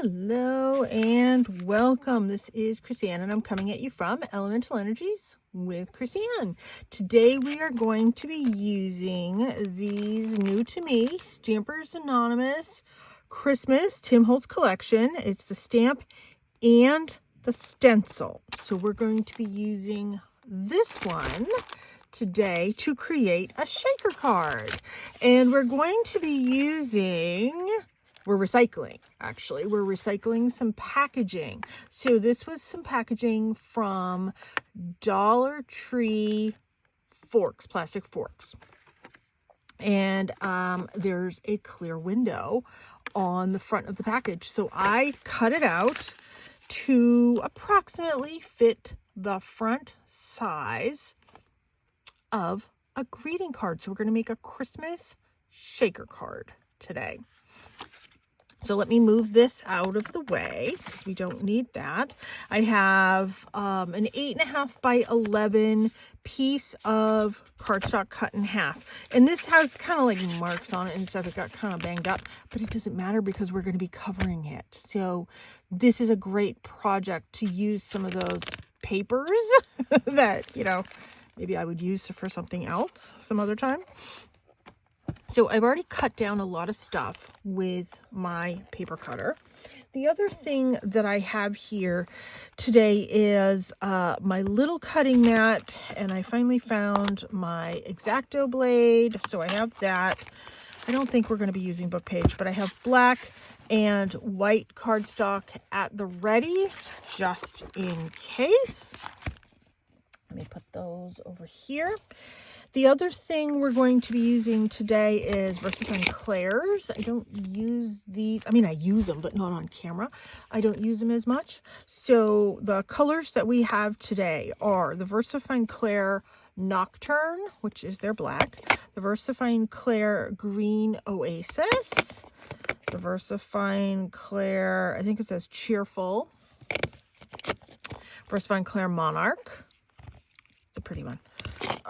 Hello and welcome. This is Chrisanne and I'm coming at you from Elemental Energies with Chrisanne. Today we are going to be using these new to me Stampers Anonymous Christmas Tim Holtz collection. It's the stamp and the stencil. So we're going to be using this one today to create a shaker card. And we're going to be using... We're recycling some packaging. So this was some packaging from Dollar Tree forks, plastic forks. And there's a clear window on the front of the package. So I cut it out to approximately fit the front size of a greeting card. So we're going to make a Christmas shaker card today. So let me move this out of the way because we don't need that. I have an 8.5 by 11 piece of cardstock cut in half. And this has kind of like marks on it and stuff. It got kind of banged up, but it doesn't matter because we're going to be covering it. So this is a great project to use some of those papers that, you know, maybe I would use for something else some other time. So I've already cut down a lot of stuff with my paper cutter. The other thing that I have here today is my little cutting mat, and I finally found my X-Acto blade. So I have that. I don't think we're going to be using book page, but I have black and white cardstock at the ready just in case. Let me put those over here. The other thing we're going to be using today is VersaFine Clairs. I don't use these. I mean, I use them, but not on camera. I don't use them as much. So the colors that we have today are the VersaFine Clair Nocturne, which is their black, the VersaFine Clair Green Oasis, the VersaFine Clair, I think it says Cheerful, VersaFine Clair Monarch. It's a pretty one.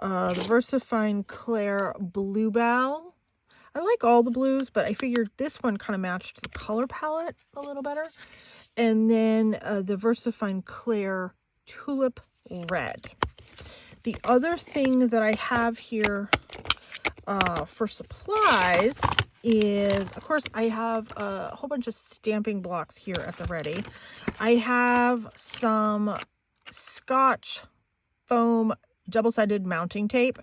The VersaFine Clair Bluebell. I like all the blues, but I figured this one kind of matched the color palette a little better. And then the VersaFine Clair Tulip Red. The other thing that I have here for supplies is, of course, I have a whole bunch of stamping blocks here at the ready. I have some Scotch foam double-sided mounting tape.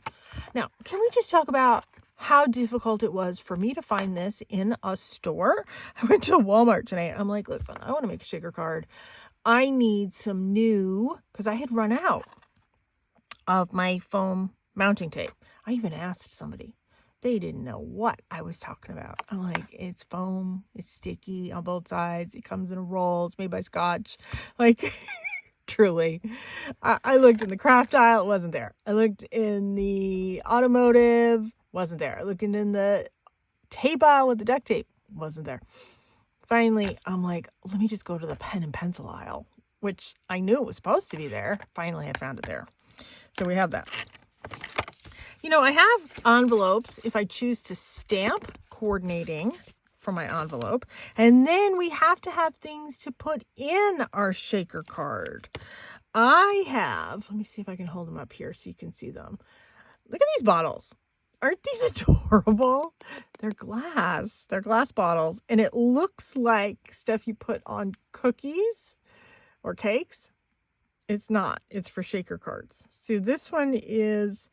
Now, can we just talk about how difficult it was for me to find this in a store? I went to Walmart today. I'm like, listen, I want to make a shaker card. I need some new, because I had run out of my foam mounting tape. I even asked somebody. They didn't know what I was talking about. I'm like, it's foam, it's sticky on both sides. It comes in a roll. It's made by Scotch. Like... Truly. I looked in the craft aisle, it wasn't there. I looked in the automotive, wasn't there. I looked in the tape aisle with the duct tape, wasn't there. Finally, I'm like, let me just go to the pen and pencil aisle, which I knew it was supposed to be there. Finally, I found it there. So we have that. You know, I have envelopes if I choose to stamp coordinating for my envelope, and then we have to have things to put in our shaker card. I have, let me see if I can hold them up here so you can see them. Look at these bottles. Aren't these adorable? They're glass bottles, and it looks like stuff you put on cookies or cakes. It's not. It's for shaker cards. So this one is,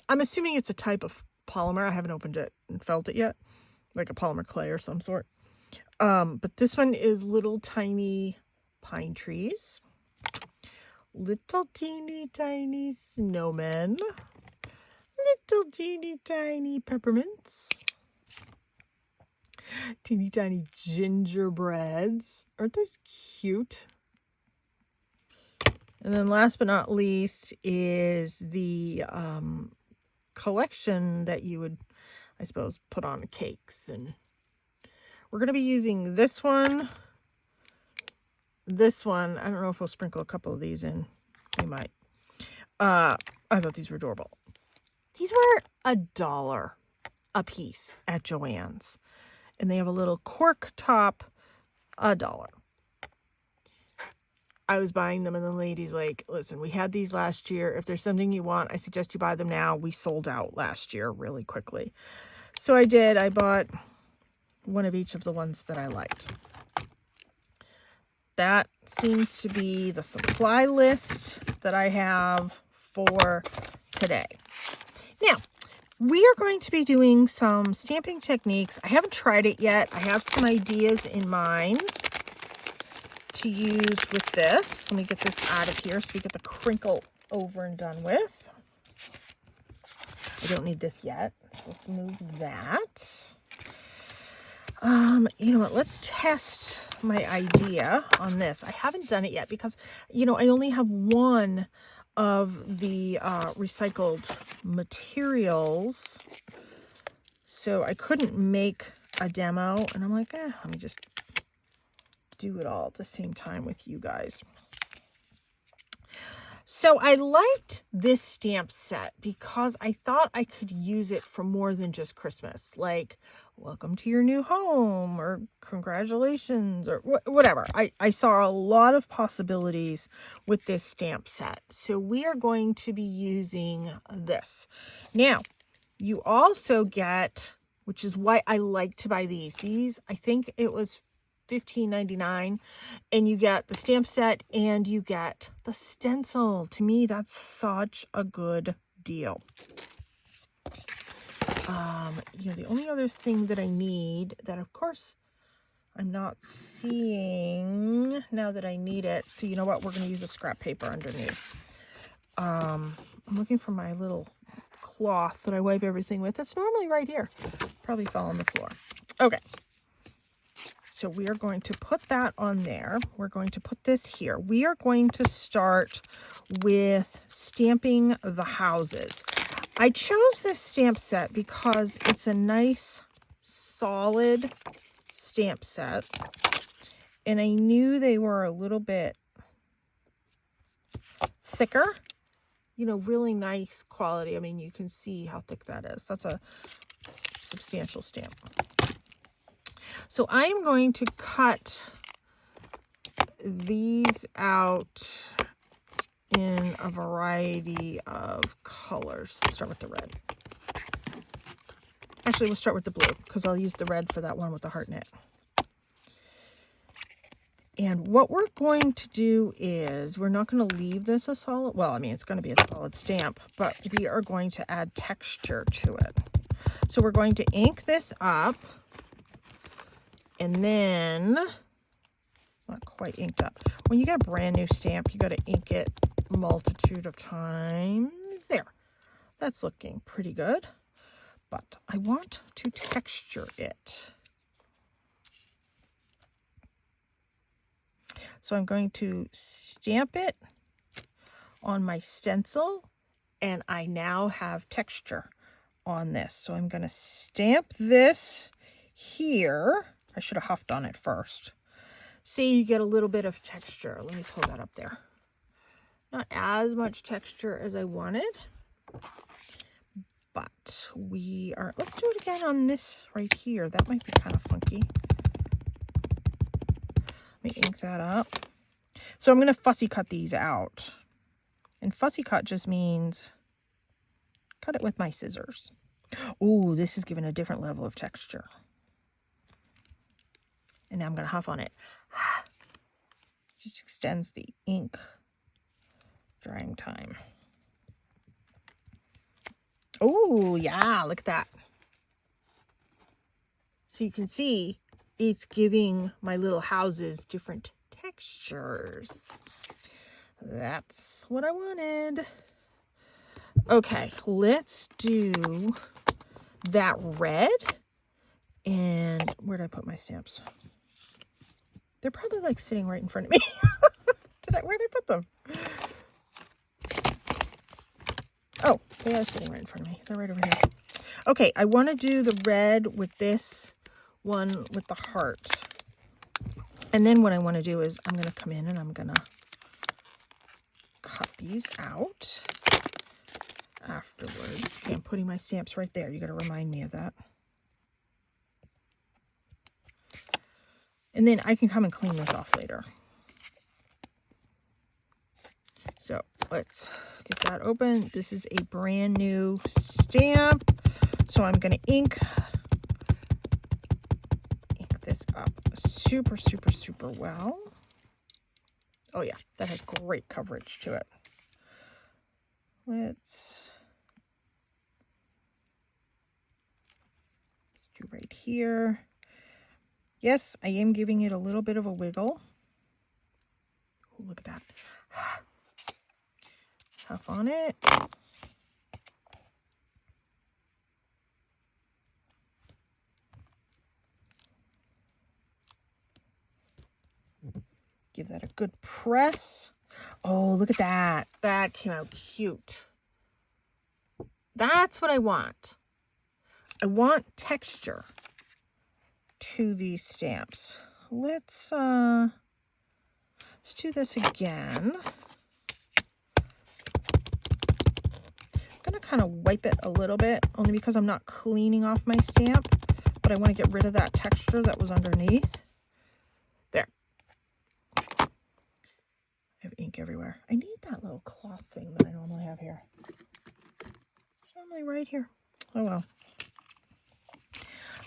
I'm assuming it's a type of polymer. I haven't opened it and felt it yet. Like a polymer clay or some sort. But this one is little tiny pine trees. Little teeny tiny snowmen. Little teeny tiny peppermints. Teeny tiny gingerbreads. Aren't those cute? And then last but not least is the collection that you would, I suppose, put on cakes. And we're going to be using this one. This one, I don't know if we'll sprinkle a couple of these in. We might. I thought these were adorable. These were $1 a piece at Joann's. And they have a little cork top $1. I was buying them and the lady's like, listen, we had these last year. If there's something you want, I suggest you buy them now. We sold out last year really quickly. So I did. I bought one of each of the ones that I liked. That seems to be the supply list that I have for today. Now, we are going to be doing some stamping techniques. I haven't tried it yet. I have some ideas in mind to use with this. Let me get this out of here so we get the crinkle over and done with. I don't need this yet, so let's move that. You know what, let's test my idea on this. I haven't done it yet because, you know, I only have one of the recycled materials, so I couldn't make a demo, and I'm like, let me just do it all at the same time with you guys. So I liked this stamp set because I thought I could use it for more than just Christmas, like welcome to your new home or congratulations or whatever. I saw a lot of possibilities with this stamp set. So we are going to be using this. Now, you also get, which is why I like to buy these. These, I think it was $15.99, and you get the stamp set and you get the stencil. To me, that's such a good deal. You know, the only other thing that I need that, of course, I'm not seeing now that I need it. So you know what? We're going to use a scrap paper underneath. I'm looking for my little cloth that I wipe everything with. It's normally right here. Probably fell on the floor. Okay. So we are going to put that on there. We're going to put this here. We are going to start with stamping the houses. I chose this stamp set because it's a nice, solid stamp set. And I knew they were a little bit thicker. You know, really nice quality. I mean, you can see how thick that is. That's a substantial stamp. So I'm going to cut these out in a variety of colors. Let's start with the red. Actually, we'll start with the blue because I'll use the red for that one with the heart knit. And what we're going to do is we're not going to leave this a solid, well, I mean, it's going to be a solid stamp, but we are going to add texture to it. So we're going to ink this up. And then, it's not quite inked up. When you get a brand new stamp, you got to ink it a multitude of times. There. That's looking pretty good. But I want to texture it. So I'm going to stamp it on my stencil. And I now have texture on this. So I'm going to stamp this here. I should have huffed on it first. See, you get a little bit of texture. Let me pull that up there. Not as much texture as I wanted. But we are, let's do it again on this right here. That might be kind of funky. Let me ink that up. So I'm going to fussy cut these out. And fussy cut just means cut it with my scissors. Ooh, this is giving a different level of texture. And now I'm going to huff on it. Just extends the ink drying time. Oh, yeah, look at that. So you can see it's giving my little houses different textures. That's what I wanted. Okay, let's do that red. And where did I put my stamps? They're probably like sitting right in front of me. Where did I put them? Oh, they are sitting right in front of me. They're right over here. Okay, I want to do the red with this one with the heart. And then what I want to do is I'm going to come in and I'm going to cut these out afterwards. Okay, I'm putting my stamps right there. You got to remind me of that. And then I can come and clean this off later. So let's get that open. This is a brand new stamp. So I'm going to ink this up super, super, super well. Oh yeah, that has great coverage to it. Let's do right here. Yes, I am giving it a little bit of a wiggle. Oh, look at that. Huff on it. Give that a good press. Oh, look at that. That came out cute. That's what I want. I want texture to these stamps. Let's do this again. I'm gonna kind of wipe it a little bit, only because I'm not cleaning off my stamp, but I want to get rid of that texture that was underneath. There. I have ink everywhere. I need that little cloth thing that I normally have here. It's normally right here. Oh well.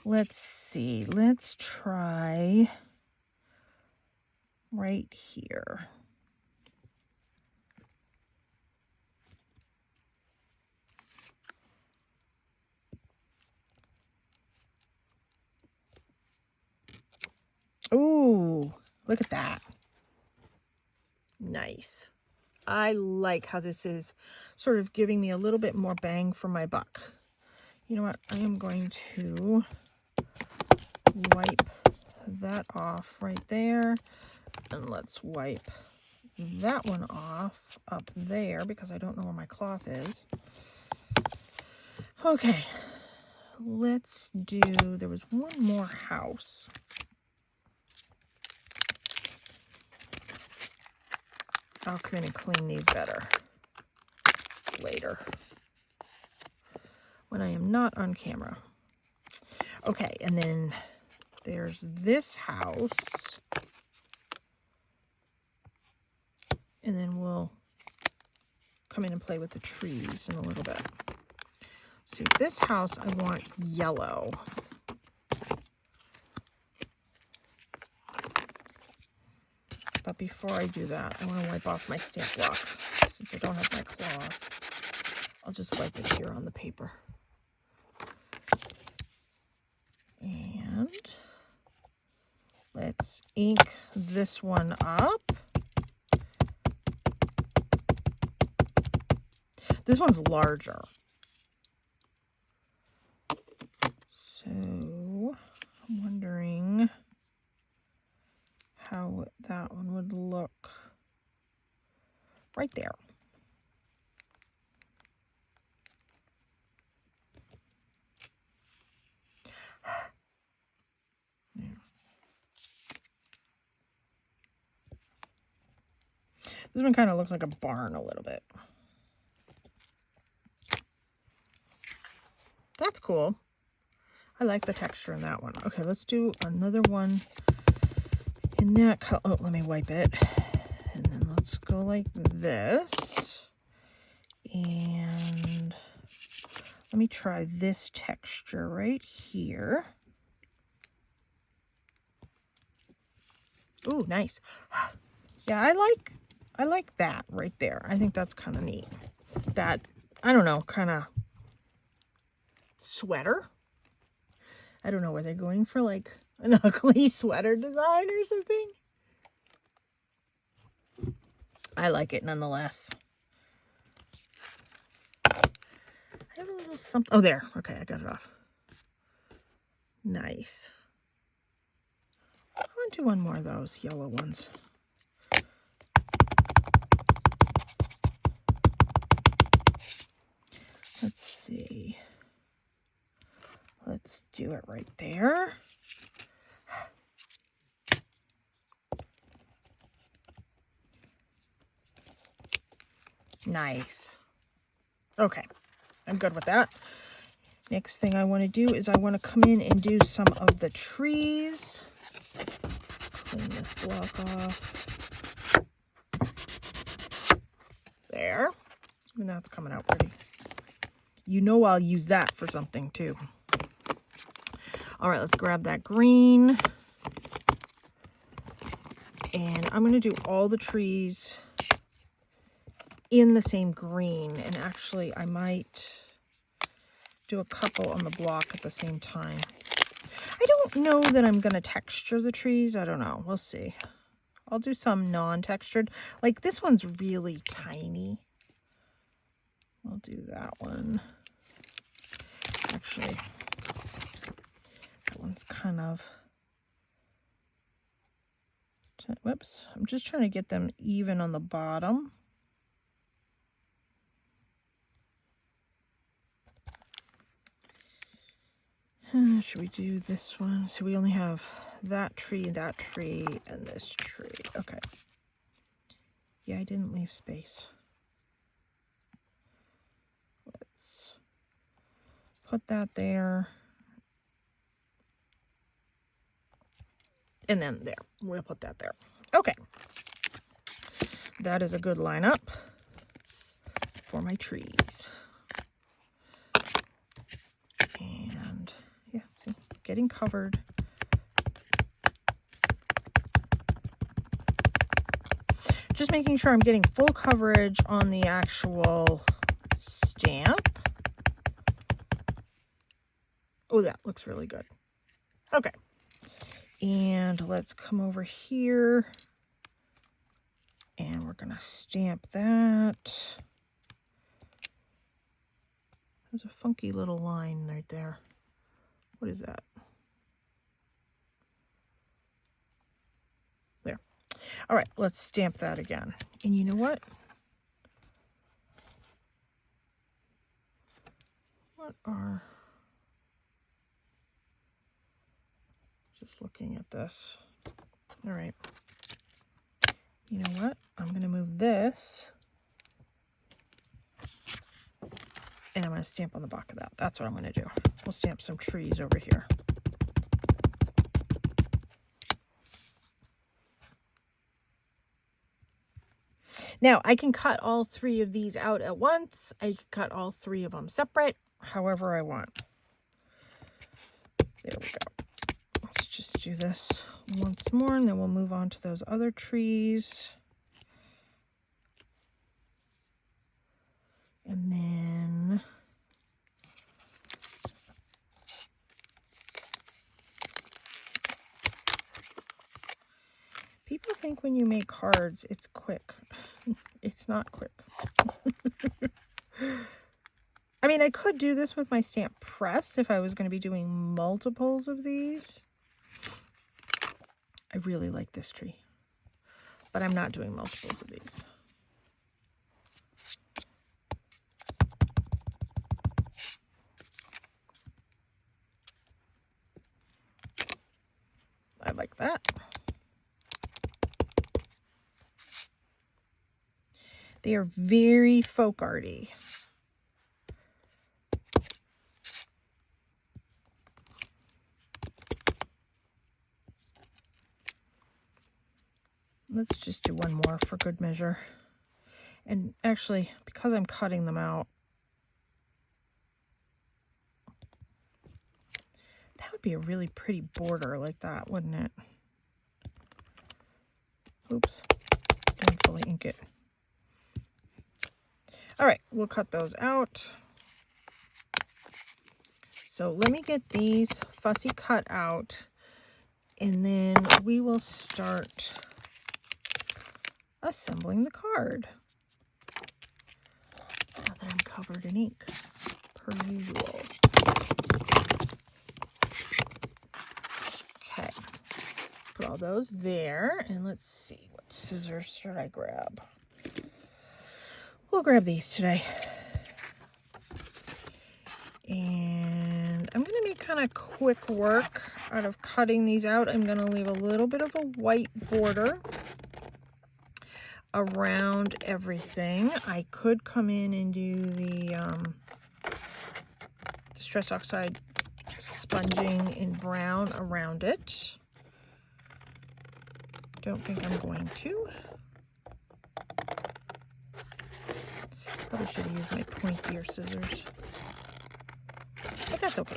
Let's see. Let's try right here. Ooh, look at that. Nice. I like how this is sort of giving me a little bit more bang for my buck. You know what? I am going to wipe that off right there. And let's wipe that one off up there because I don't know where my cloth is. Okay. Let's do, there was one more house. I'll come in and clean these better later when I am not on camera. Okay, and then there's this house. And then we'll come in and play with the trees in a little bit. So this house, I want yellow. But before I do that, I want to wipe off my stamp block. Since I don't have my cloth, I'll just wipe it here on the paper. And let's ink this one up. This one's larger. So I'm wondering how that one would look right there. Yeah. This one kind of looks like a barn a little bit. That's cool. I like the texture in that one. Okay, let's do another one in that color. Oh, let me wipe it. And then let's go like this. And let me try this texture right here. Ooh, nice. Yeah, I like that right there. I think that's kind of neat. That, I don't know, kind of sweater. I don't know, were they going for like an ugly sweater design or something? I like it nonetheless. I have a little something. Oh, there. Okay, I got it off. Nice. I'll do one more of those yellow ones. Let's see. Let's do it right there. Nice. Okay, I'm good with that. Next thing I want to do is I want to come in and do some of the trees. Clean this block off. There. And that's coming out pretty. You know I'll use that for something too. All right, let's grab that green. And I'm going to do all the trees in the same green. And actually, I might do a couple on the block at the same time. I don't know that I'm going to texture the trees. I don't know. We'll see. I'll do some non-textured. Like this one's really tiny. I'll do that one. Actually, that one's kind of... Whoops. I'm just trying to get them even on the bottom. Should we do this one? So we only have that tree, and this tree. Okay. Yeah, I didn't leave space. Let's put that there. And then there. We'll put that there. Okay. That is a good lineup for my trees. And yeah, see, getting covered. Just making sure I'm getting full coverage on the actual stamp. Oh, that looks really good. Okay. And let's come over here. And we're going to stamp that. There's a funky little line right there. What is that? There. All right, let's stamp that again. And you know what? What are... Just looking at this. All right. You know what? I'm going to move this. And I'm going to stamp on the back of that. That's what I'm going to do. We'll stamp some trees over here. Now, I can cut all three of these out at once. I can cut all three of them separate, however I want. There we go. Let's just do this once more, and then we'll move on to those other trees. And then people think when you make cards, it's quick. It's not quick. I mean, I could do this with my stamp press if I was going to be doing multiples of these. I really like this tree, but I'm not doing multiples of these. I like that. They are very folk arty. Let's just do one more for good measure. And actually, because I'm cutting them out, that would be a really pretty border like that, wouldn't it? Oops, didn't fully ink it. All right, we'll cut those out. So let me get these fussy cut out, and then we will start assembling the card. Now that I'm covered in ink, per usual. Okay, put all those there, and let's see, what scissors should I grab? We'll grab these today. And I'm going to make kind of quick work out of cutting these out. I'm going to leave a little bit of a white border around everything. I could come in and do the Distress Oxide sponging in brown around it. Don't think I'm going to. Probably should have used my pointier scissors. But that's okay.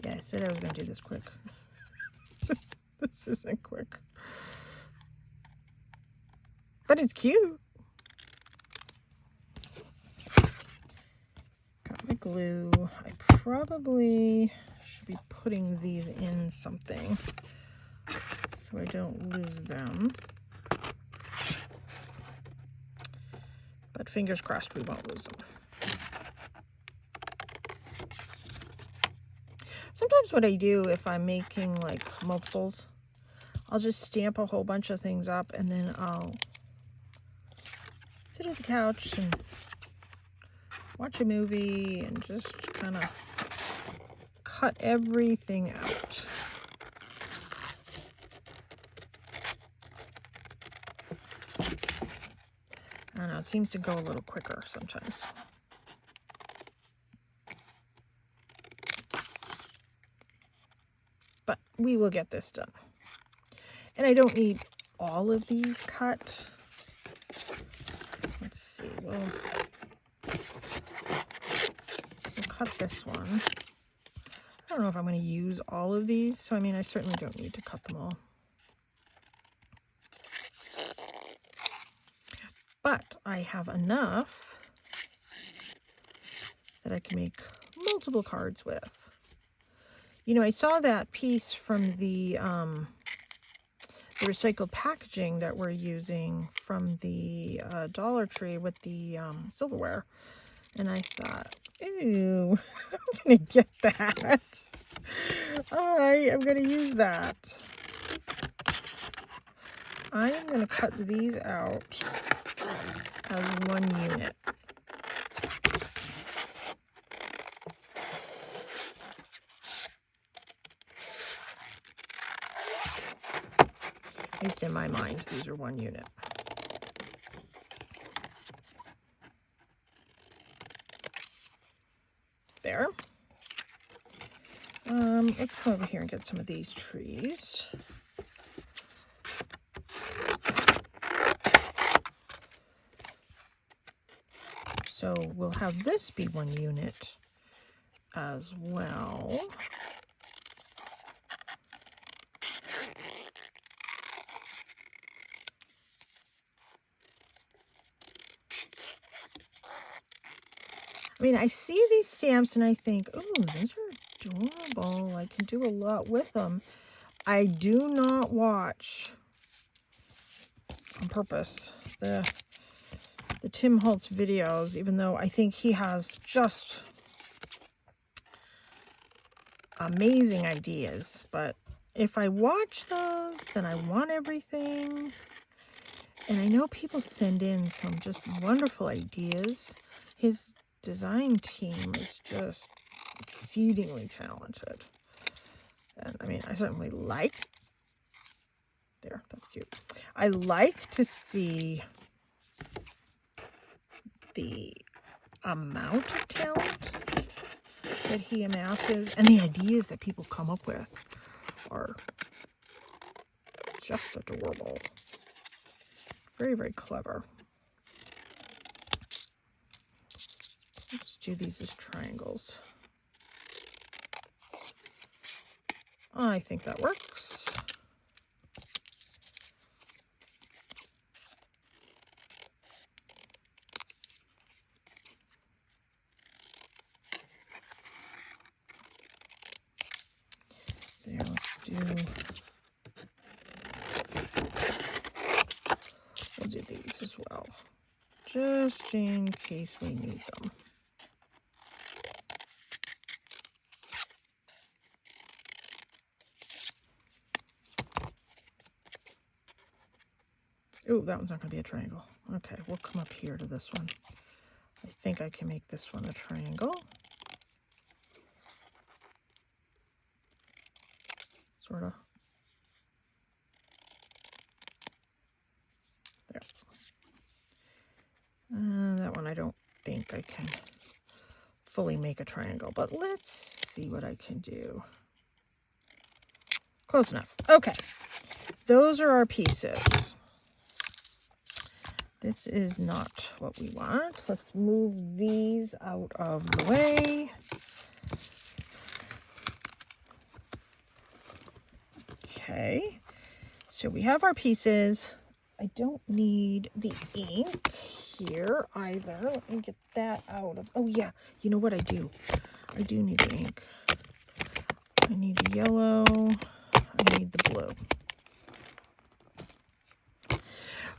Yeah, I said I was going to do this quick. This isn't quick. But it's cute. Got my glue. I probably should be putting these in something so I don't lose them. But fingers crossed we won't lose them. Sometimes what I do if I'm making like multiples, I'll just stamp a whole bunch of things up and then I'll sit at the couch and watch a movie and just kind of cut everything out. I don't know, it seems to go a little quicker sometimes. But we will get this done. And I don't need all of these cut. Let's see, we'll cut this one. I don't know if I'm going to use all of these, so I mean, I certainly don't need to cut them all. But I have enough that I can make multiple cards with. You know, I saw that piece from the recycled packaging that we're using from the Dollar Tree with the silverware. And I thought, ooh, I'm going to get that. I am going to use that. I am going to cut these out as one unit. At least in my mind, these are one unit. There. Let's come over here and get some of these trees. So we'll have this be one unit as well. I mean, I see these stamps and I think, ooh, these are adorable. I can do a lot with them. I do not watch on purpose the Tim Holtz videos, even though I think he has just amazing ideas. But if I watch those, then I want everything. And I know people send in some just wonderful ideas. His design team is just exceedingly talented. And I mean, I certainly like, there, that's cute. I like to see the amount of talent that he amasses and the ideas that people come up with are just adorable. Very, very clever. Let's do these as triangles. I think that works. There, let's do, we'll do these as well, just in case we need them. Ooh, that one's not going to be a triangle. Okay, we'll come up here to this one. I think I can make this one a triangle. Sort of. There. one, I don't think I can fully make a triangle, but let's see what I can do. Close enough. Okay, those are our pieces. This is not what we want. Let's move these out of the way. Okay, so we have our pieces. I don't need the ink here either. Let me get that out of, oh yeah, you know what I do? I do need the ink. I need the yellow, I need the blue.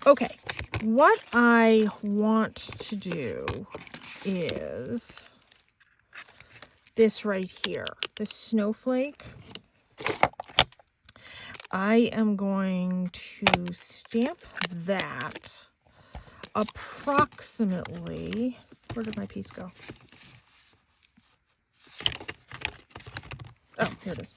Okay, what I want to do is this right here, this snowflake. I am going to stamp that approximately, where did my piece go? Oh, here it is.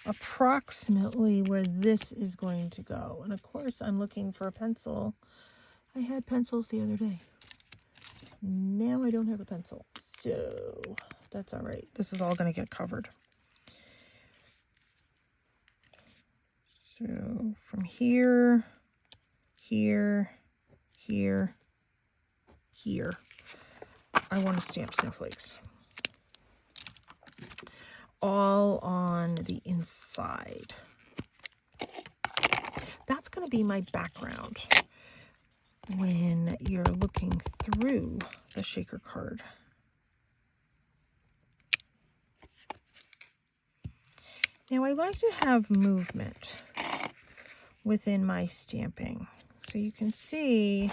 Approximately where this is going to go. And of course, I'm looking for a pencil. I had pencils the other day. Now I don't have a pencil. So that's all right. This is all going to get covered. So from here, here, here, here, I want to stamp snowflakes. All on the inside. That's going to be my background when you're looking through the shaker card. Now I like to have movement within my stamping. So you can see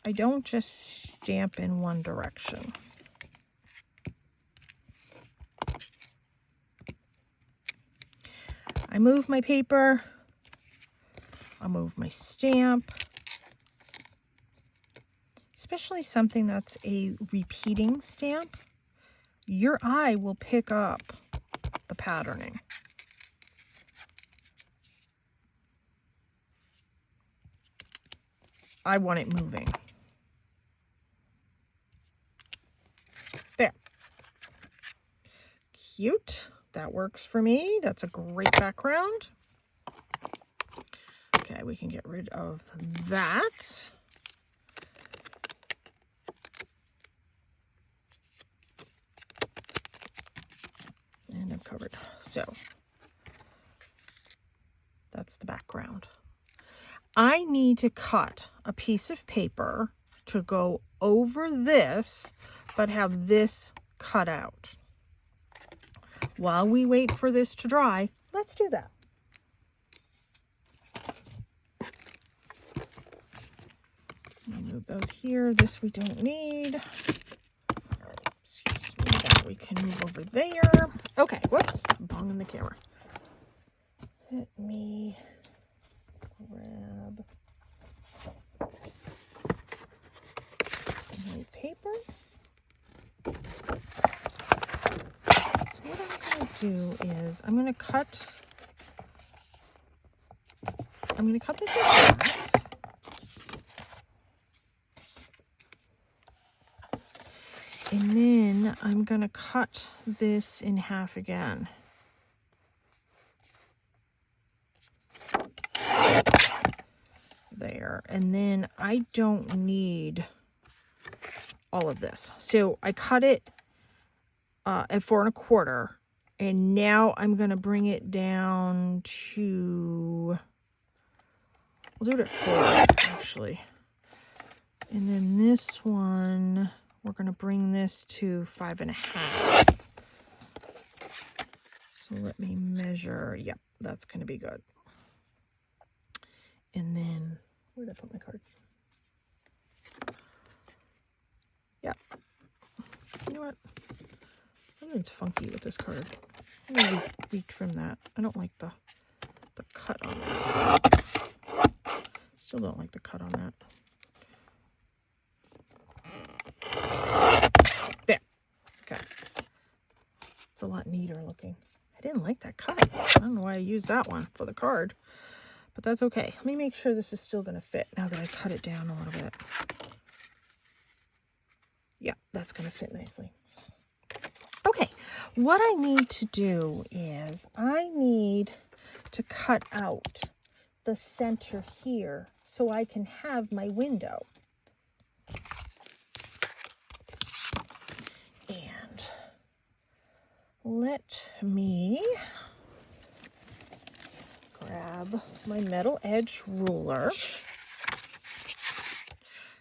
I don't just stamp in one direction. I move my paper, I move my stamp, especially something that's a repeating stamp. Your eye will pick up the patterning. I want it moving. There. Cute. That works for me. That's a great background. Okay, we can get rid of that. And I'm covered. So that's the background. I need to cut a piece of paper to go over this, but have this cut out. While we wait for this to dry, let's do that. Move those here. This we don't need. All right, excuse me, that we can move over there. Okay, whoops, I'm bonging the camera. Let me grab some white paper. So what I'm going to do is I'm going to cut this in half. And then I'm going to cut this in half again. There. And then I don't need all of this. So I cut it at 4 1/4. And now I'm going to bring it down to, we'll do it at 4 actually. And then this one, we're going to bring this to 5 1/2. So let me measure. Yep, that's going to be good. And then, where did I put my card? Yep. You know what? Something's funky with this card. I'm going to retrim that. I don't like the cut on that. Still don't like the cut on that. There. Okay. It's a lot neater looking. I didn't like that cut. I don't know why I used that one for the card. but that's okay. Let me make sure this is still going to fit now that I cut it down a little bit. Yeah, that's going to fit nicely. Okay, what I need to do is I need to cut out the center here so I can have my window. And let me grab my metal edge ruler.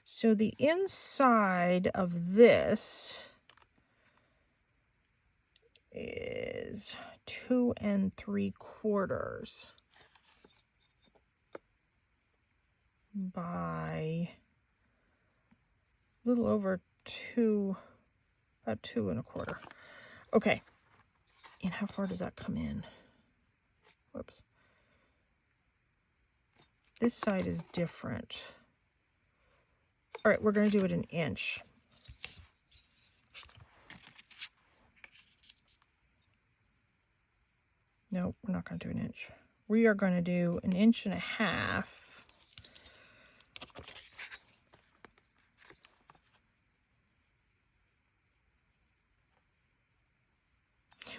So the inside of this is 2 3/4 by a little over 2, about 2 1/4. Okay, and how far does that come in? Whoops. This side is different. All right, we're going to do it 1 inch. No, we're not going to do 1 inch. We are going to do 1.5 inches.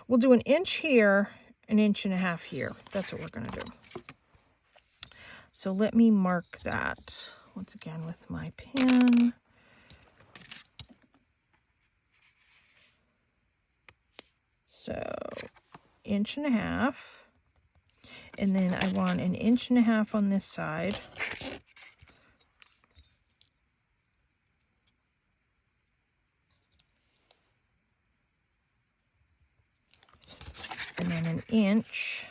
We'll do 1 inch here, 1.5 inches here. That's what we're going to do. So let me mark that once again with my pen. So 1.5 inches. And then I want 1.5 inches on this side. And then 1 inch.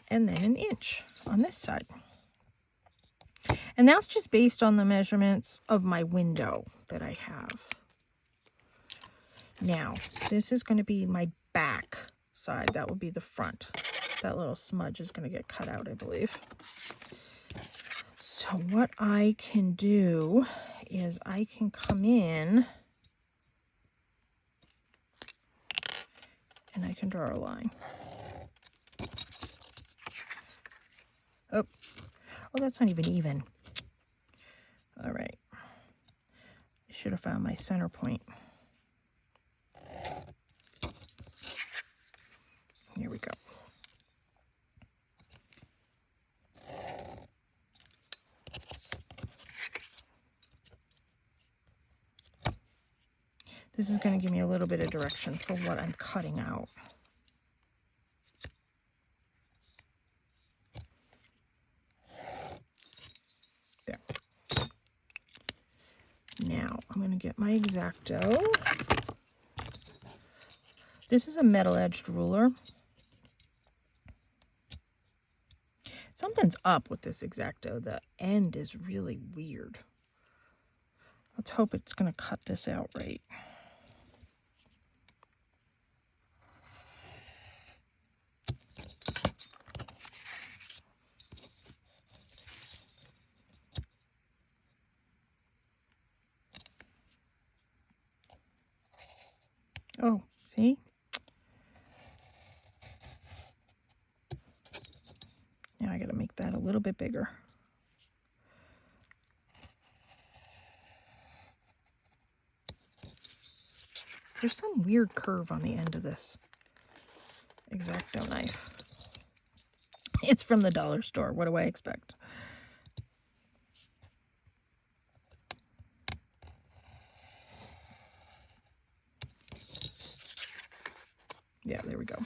And then 1 inch on this side. And that's just based on the measurements of my window that I have. Now, this is going to be my back side. That will be the front. That little smudge is going to get cut out, I believe. So what I can do is I can come in and I can draw a line. Oh, that's not even. All right. I should have found my center point. Here we go. This is going to give me a little bit of direction for what I'm cutting out. There. Now, I'm going to get my X-Acto. This is a metal-edged ruler. Something's up with this X-Acto. The end is really weird. Let's hope it's going to cut this out right. Oh, see? Now I got to make that a little bit bigger. There's some weird curve on the end of this X-Acto knife. It's from the dollar store. What do I expect? Yeah, there we go.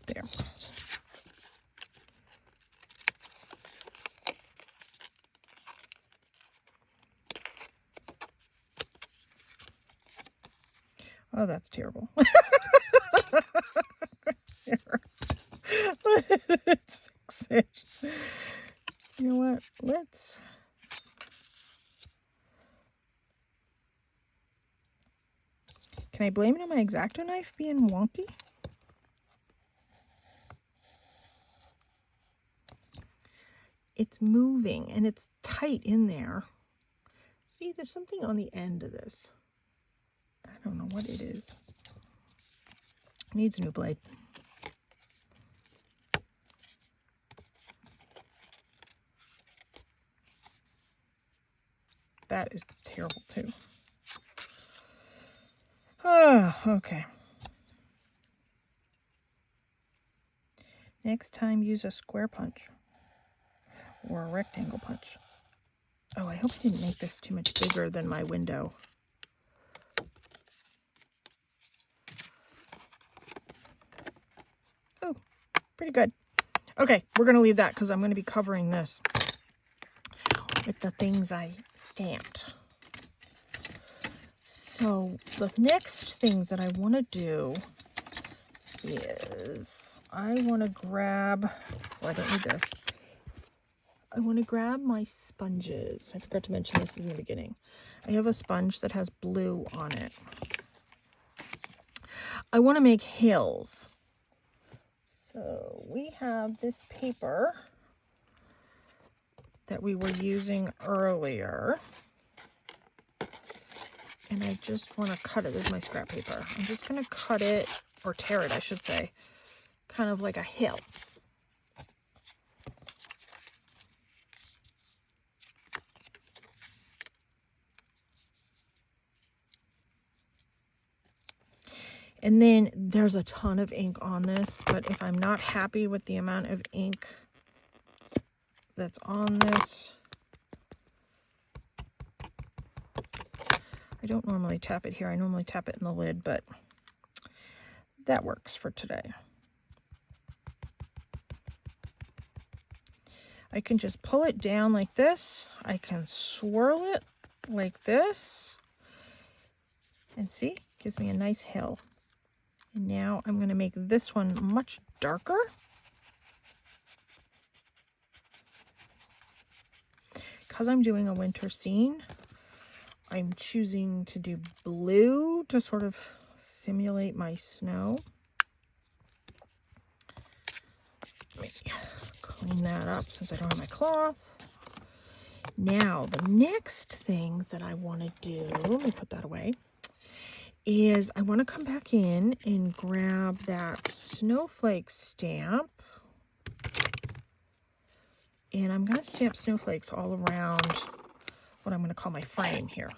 There. Oh, that's terrible. Let's fix it. You know what? Let's... Can I blame it on my X-Acto knife being wonky? it's moving and it's tight in there. See, there's something on the end of this. I don't know what it is. Needs a new blade. That is terrible too. Oh, okay. Next time, use a square punch or a rectangle punch. Oh, I hope I didn't make this too much bigger than my window. Oh, pretty good. Okay, we're going to leave that because I'm going to be covering this with the things I stamped. So the next thing that I want to do is I want to grab, well, I don't need this. I want to grab my sponges. I forgot to mention this in the beginning. I have a sponge that has blue on it. I want to make hills. So we have this paper that we were using earlier. And I just want to cut it. This is my scrap paper. I'm just going to cut it, or tear it, I should say, kind of like a hill. And then there's a ton of ink on this, but if I'm not happy with the amount of ink that's on this, I don't normally tap it here. I normally tap it in the lid, but that works for today. I can just pull it down like this. I can swirl it like this. And see, gives me a nice hill. And now I'm going to make this one much darker. Because I'm doing a winter scene, I'm choosing to do blue to sort of simulate my snow. Let me clean that up since I don't have my cloth. Now, the next thing that I want to do, let me put that away, is I want to come back in and grab that snowflake stamp. And I'm going to stamp snowflakes all around what I'm going to call my frame here.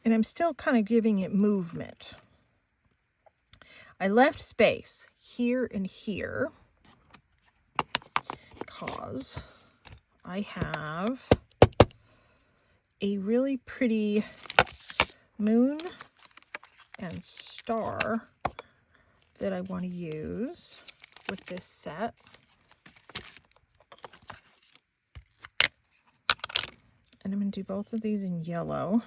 And I'm still kind of giving it movement. I left space here and here because I have a really pretty moon and star that I want to use with this set. And I'm going to do both of these in yellow.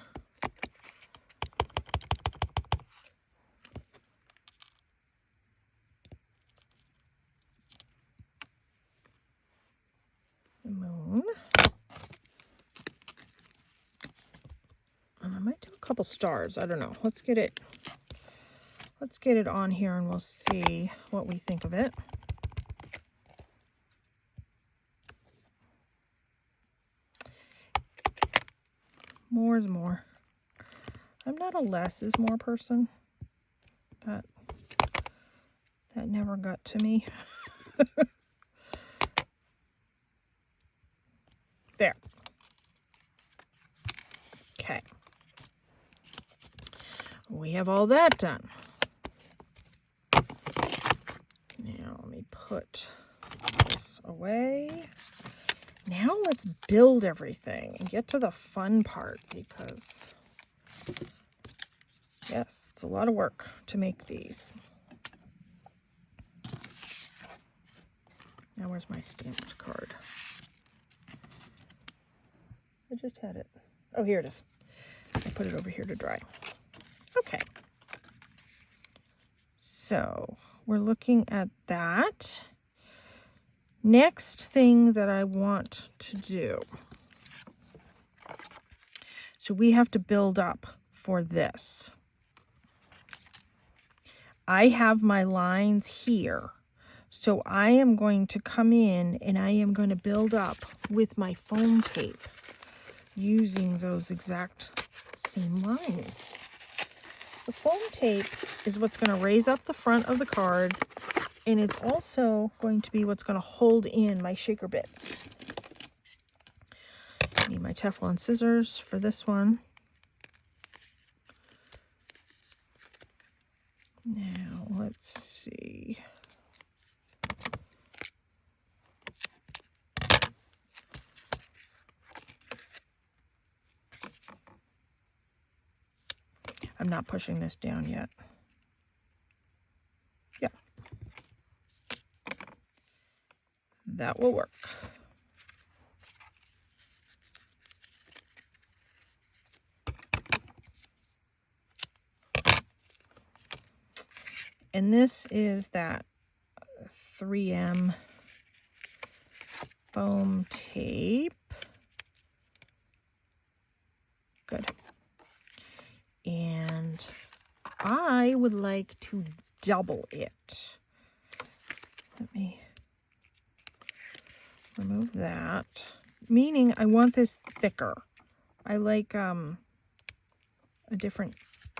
Moon. And I might do a couple stars. I don't know. Let's get it on here and we'll see what we think of it. More is more. I'm not a less is more person. That never got to me. There. Okay. We have all that done. Now let me put this away. Now let's build everything and get to the fun part because, yes, it's a lot of work to make these. Now where's my stamped card? I just had it. Oh, here it is. I put it over here to dry. Okay. So we're looking at that. Next thing that I want to do. So we have to build up for this. I have my lines here. So I am going to come in and I am going to build up with my foam tape using those exact same lines. The foam tape is what's going to raise up the front of the card, and it's also going to be what's going to hold in my shaker bits. I need my Teflon scissors for this one. Now, let's see. I'm not pushing this down yet. Yeah. That will work. And this is that 3M foam tape. Good. And I would like to double it. Let me remove that. Meaning I want this thicker. I like a different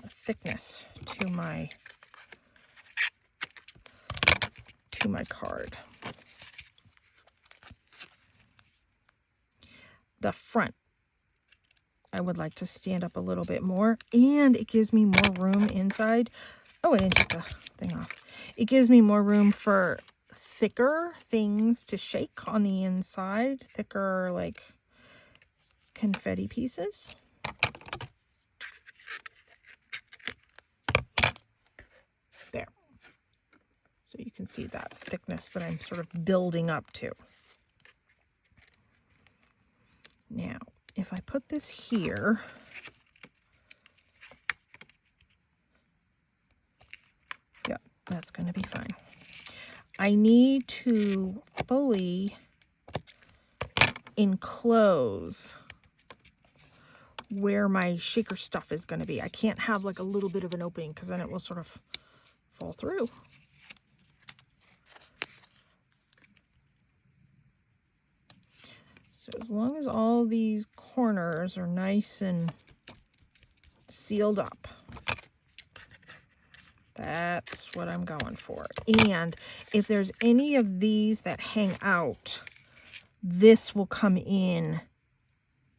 thickness to my card. The front I would like to stand up a little bit more, and it gives me more room inside. Oh, I didn't take the thing off. It gives me more room for thicker things to shake on the inside, thicker like confetti pieces. There. So you can see that thickness that I'm sort of building up to. Now, if I put this here, yeah, that's going to be fine. I need to fully enclose where my shaker stuff is going to be. I can't have like a little bit of an opening because then it will sort of fall through. So as long as all these corners are nice and sealed up, that's what I'm going for. And if there's any of these that hang out, this will come in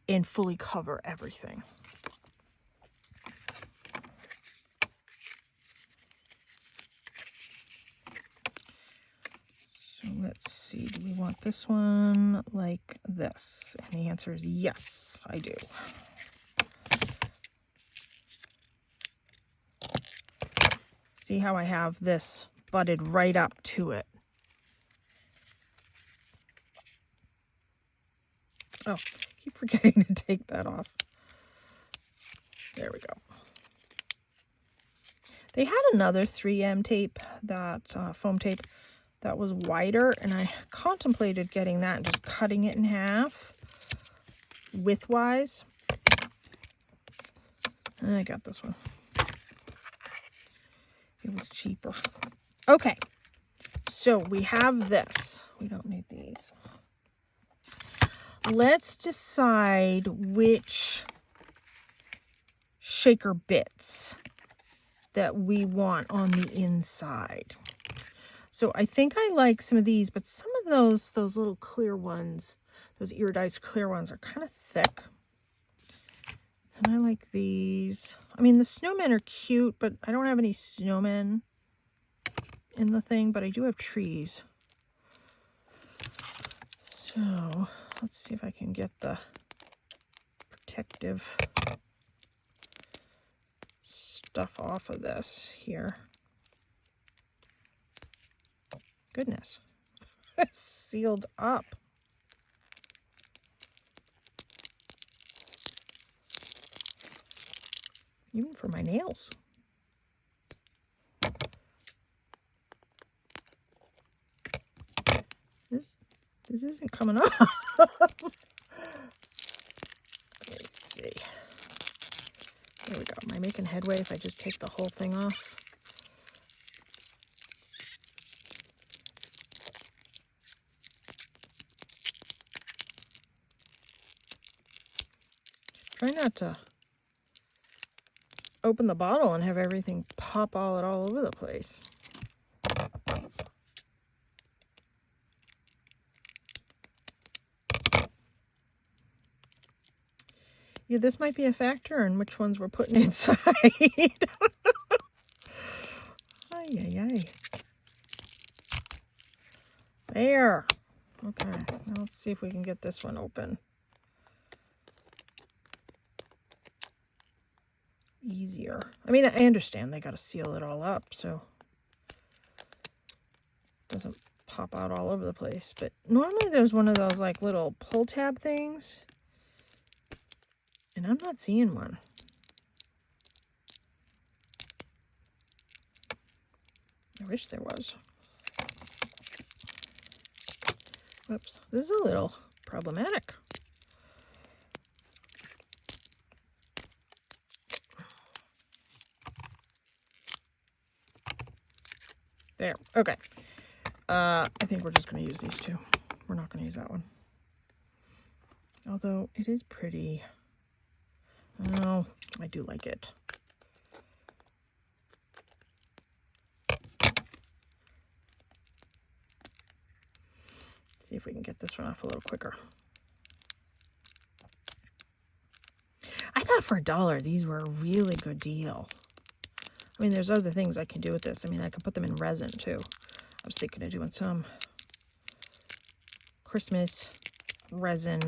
and fully cover everything. So let's see, do we want this one like this? And the answer is yes, I do. See how I have this butted right up to it? Oh, keep forgetting to take that off. There we go. They had another 3M tape, that foam tape, that was wider, and I contemplated getting that and just cutting it in half widthwise. I got this one. It was cheaper. Okay, so we have this. We don't need these. Let's decide which shaker bits that we want on the inside. So I think I like some of these, but some of those little clear ones, those iridized clear ones are kind of thick. And I like these. I mean, the snowmen are cute, but I don't have any snowmen in the thing, but I do have trees. So let's see if I can get the protective stuff off of this here. Goodness, it's sealed up. even for my nails. This isn't coming off. Let's see. There we go. Am I making headway if I just take the whole thing off? Try not to open the bottle and have everything pop all over the place. Yeah, this might be a factor in which ones we're putting inside. Ay, ay, ay. There. Okay, now let's see if we can get this one open. Easier. I mean, I understand they got to seal it all up so it doesn't pop out all over the place. But normally there's one of those like little pull tab things, and I'm not seeing one. I wish there was. Whoops, this is a little problematic. There, okay. I think we're just going to use these two. We're not going to use that one. Although it is pretty. Oh, I do like it. Let's see if we can get this one off a little quicker. I thought for $1 these were a really good deal. I mean, there's other things I can do with this. I mean, I can put them in resin too. I was thinking of doing some Christmas resin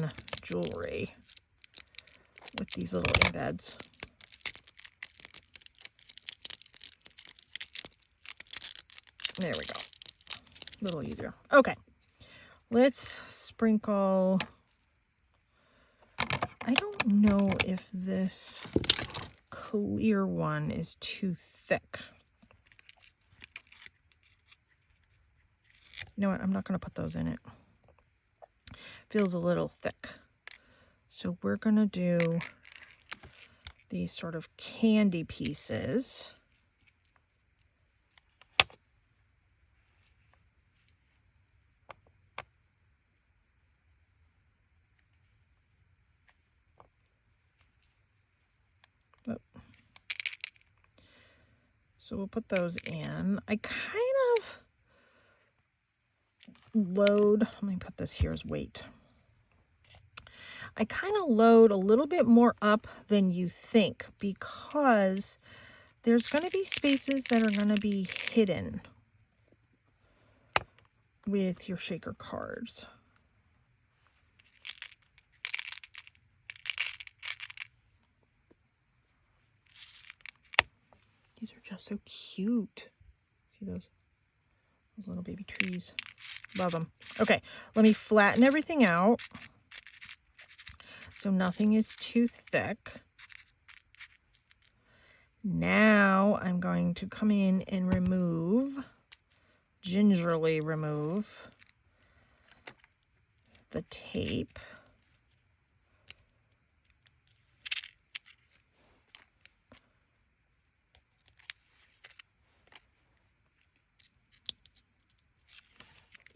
jewelry with these little embeds. There we go. A little easier. Okay. Let's sprinkle. I don't know if this clear one is too thick. You know what? I'm not going to put those in it. Feels a little thick. So we're going to do these sort of candy pieces. So we'll put those in. I kind of load, let me put this here as weight. I kind of load a little bit more up than you think because there's going to be spaces that are going to be hidden with your shaker cards. These are just so cute. See those little baby trees? Love them. Okay, let me flatten everything out so nothing is too thick. Now I'm going to come in and gingerly remove the tape.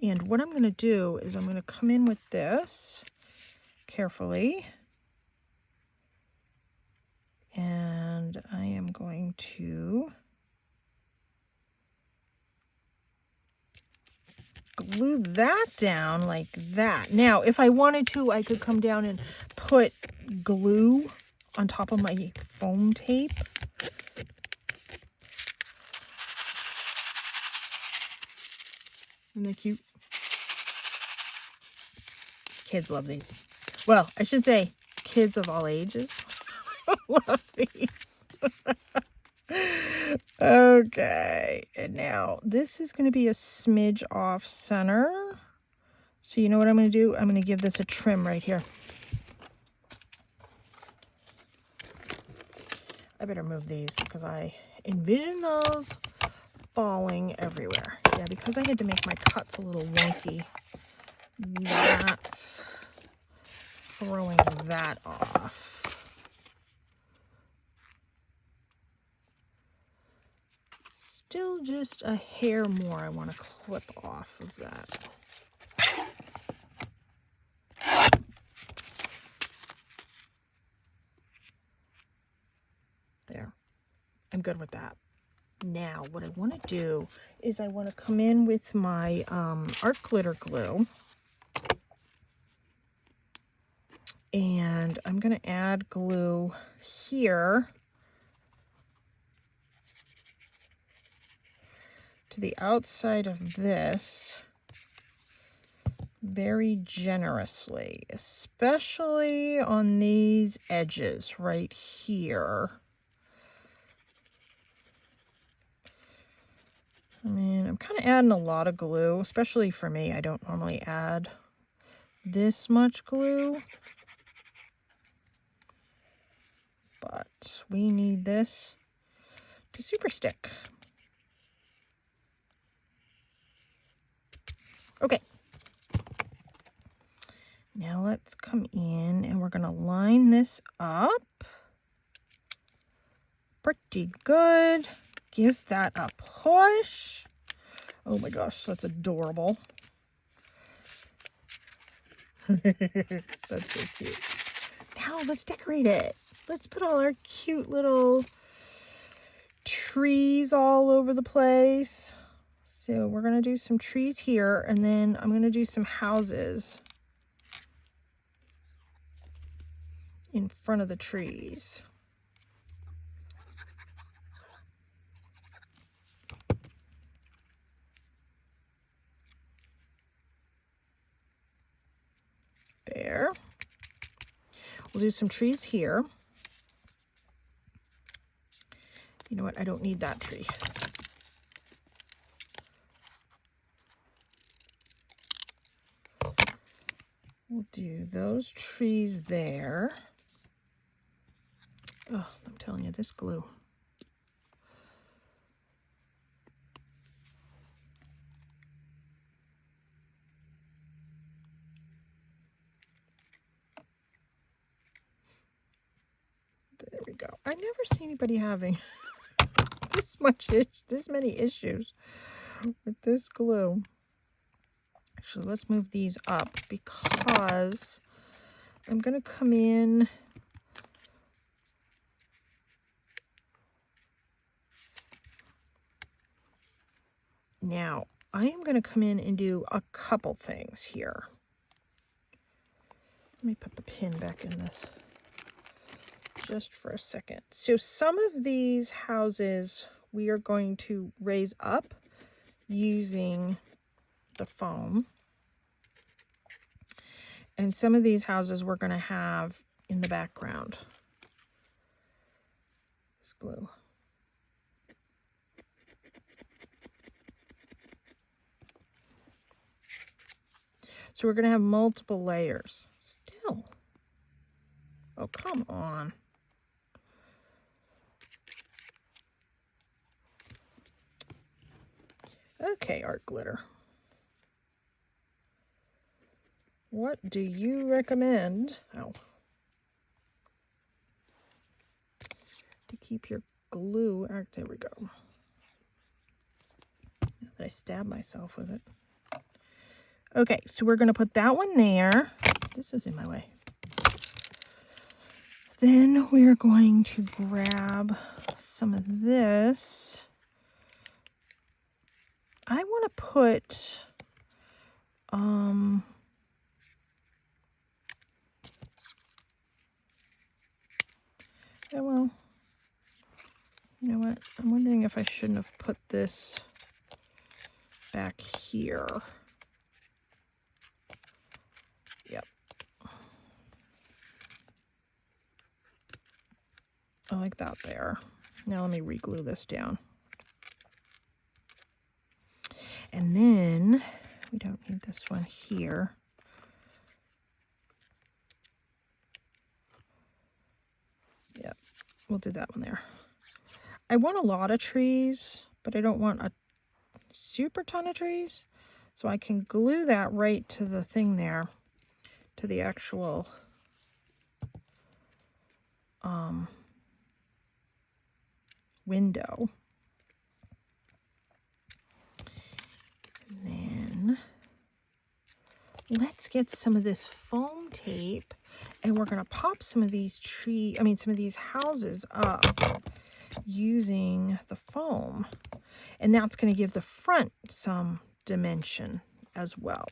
And what I'm going to do is I'm going to come in with this carefully. And I am going to glue that down like that. Now, if I wanted to, I could come down and put glue on top of my foam tape. Isn't that cute? Kids love these. Well, I should say kids of all ages love these. Okay, and now this is going to be a smidge off center. So you know what I'm going to do? I'm going to give this a trim right here. I better move these because I envision those falling everywhere. Yeah, because I had to make my cuts a little wonky. That's throwing that off. Still just a hair more I want to clip off of that. There. I'm good with that. Now, what I want to do is I want to come in with my art glitter glue. And I'm going to add glue here to the outside of this very generously, especially on these edges right here. I mean, I'm kind of adding a lot of glue, especially for me. I don't normally add this much glue, but we need this to super stick. Okay. Now let's come in and we're going to line this up pretty good. Give that a push. Oh my gosh, that's adorable. That's so cute. Now let's decorate it. Let's put all our cute little trees all over the place. So we're going to do some trees here, and then I'm going to do some houses in front of the trees. There. We'll do some trees here. You know what? I don't need that tree. We'll do those trees there. Oh, I'm telling you, this glue. There we go. I never see anybody having this many issues with this glue. Actually, let's move these up because I'm going to come in now. I am going to come in and do a couple things here. Let me put the pin back in this just for a second. So some of these houses we are going to raise up using the foam. And some of these houses we're going to have in the background. This glue. So we're going to have multiple layers. Still. Oh, come on. Okay, art glitter. What do you recommend? Oh. To keep your glue. There we go. Now that I stab myself with it. Okay, so we're going to put that one there. This is in my way. Then we're going to grab some of this. I want to put yeah, well, you know what? I'm wondering if I shouldn't have put this back here. Yep. I like that there. Now let me re-glue this down. And then we don't need this one here. Yep. we'll do that one there. I want a lot of trees, but I don't want a super ton of trees. So I can glue that right to the thing there, to the actual window. And then let's get some of this foam tape, and we're going to pop some of these some of these houses up using the foam. And that's going to give the front some dimension as well.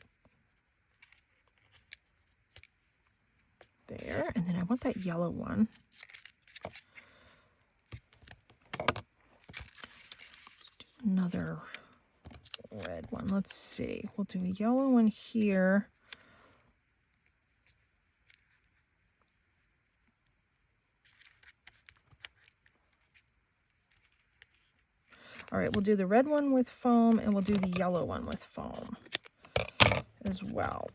There, and then I want that yellow one. Let's do another red one. Let's see. We'll do a yellow one here. All right, we'll do the red one with foam, and we'll do the yellow one with foam as well.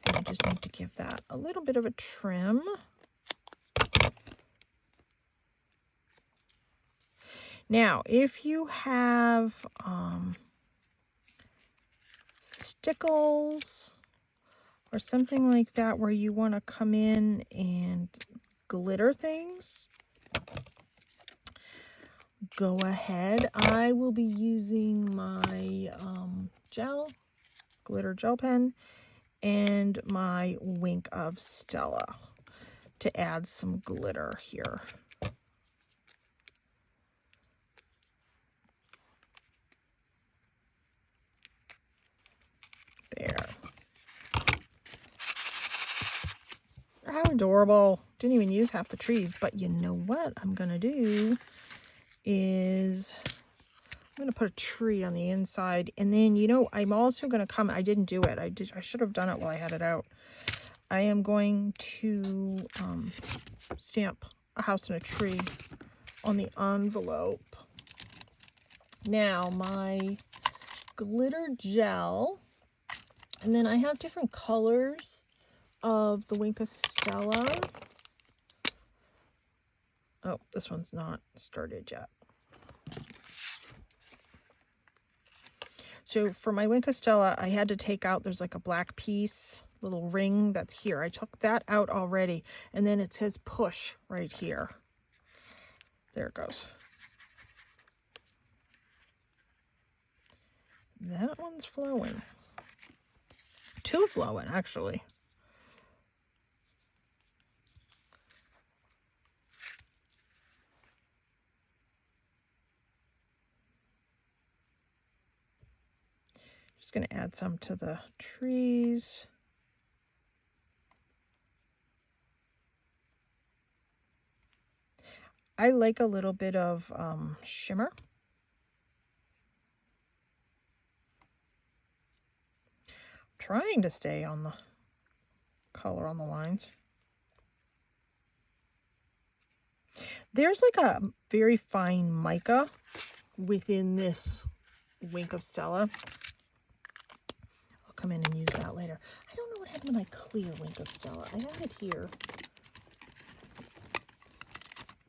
And I just need to give that a little bit of a trim. Now, if you have stickles or something like that where you want to come in and glitter things, go ahead. I will be using my glitter gel pen and my Wink of Stella to add some glitter here. There. How adorable. Didn't even use half the trees, but you know what I'm going to do is I'm going to put a tree on the inside, and then, you know, I'm also going to come, I didn't do it. I should have done it while I had it out. I am going to stamp a house and a tree on the envelope. Now, my glitter gel, and then I have different colors of the Wink of Stella. Oh, this one's not started yet. So for my Wink of Stella, I had to take out, there's like a black piece, little ring that's here. I took that out already, and then it says push right here. There it goes. That one's flowing. Two flowing, actually. Just going to add some to the trees. I like a little bit of shimmer. Trying to stay on the color on the lines. There's like a very fine mica within this Wink of Stella. I'll come in and use that later. I don't know what happened to my clear Wink of Stella. I have it here.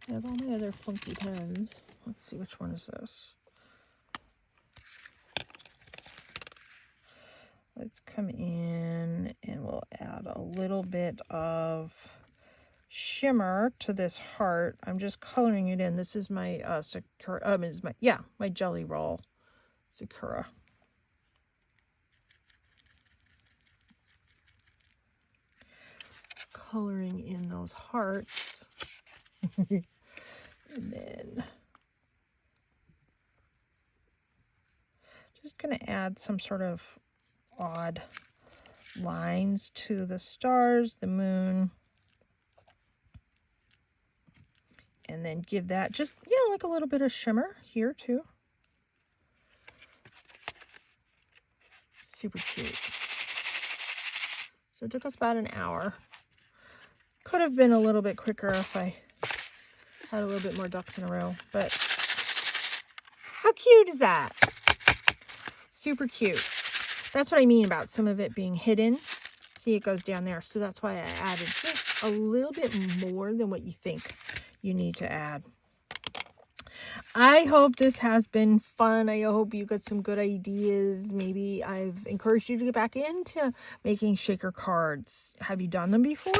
I have all my other funky pens. Let's see, which one is this? Let's come in and we'll add a little bit of shimmer to this heart. I'm just coloring it in. This is my Sakura, my Jelly Roll Sakura. Coloring in those hearts. And then just going to add some sort of odd lines to the stars, the moon, and then give that just, like a little bit of shimmer here too. Super cute. So it took us about an hour. Could have been a little bit quicker if I had a little bit more ducks in a row, but how cute is that? Super cute. That's what I mean about some of it being hidden. See, it goes down there. So that's why I added just a little bit more than what you think you need to add. I hope this has been fun. I hope you got some good ideas. Maybe I've encouraged you to get back into making shaker cards. Have you done them before?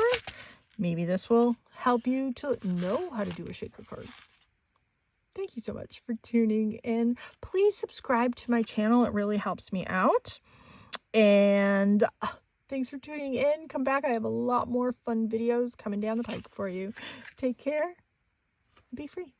Maybe this will help you to know how to do a shaker card. Thank you so much for tuning in. Please subscribe to my channel. It really helps me out. And thanks for tuning in. Come back. I have a lot more fun videos coming down the pike for you. Take care. Be free.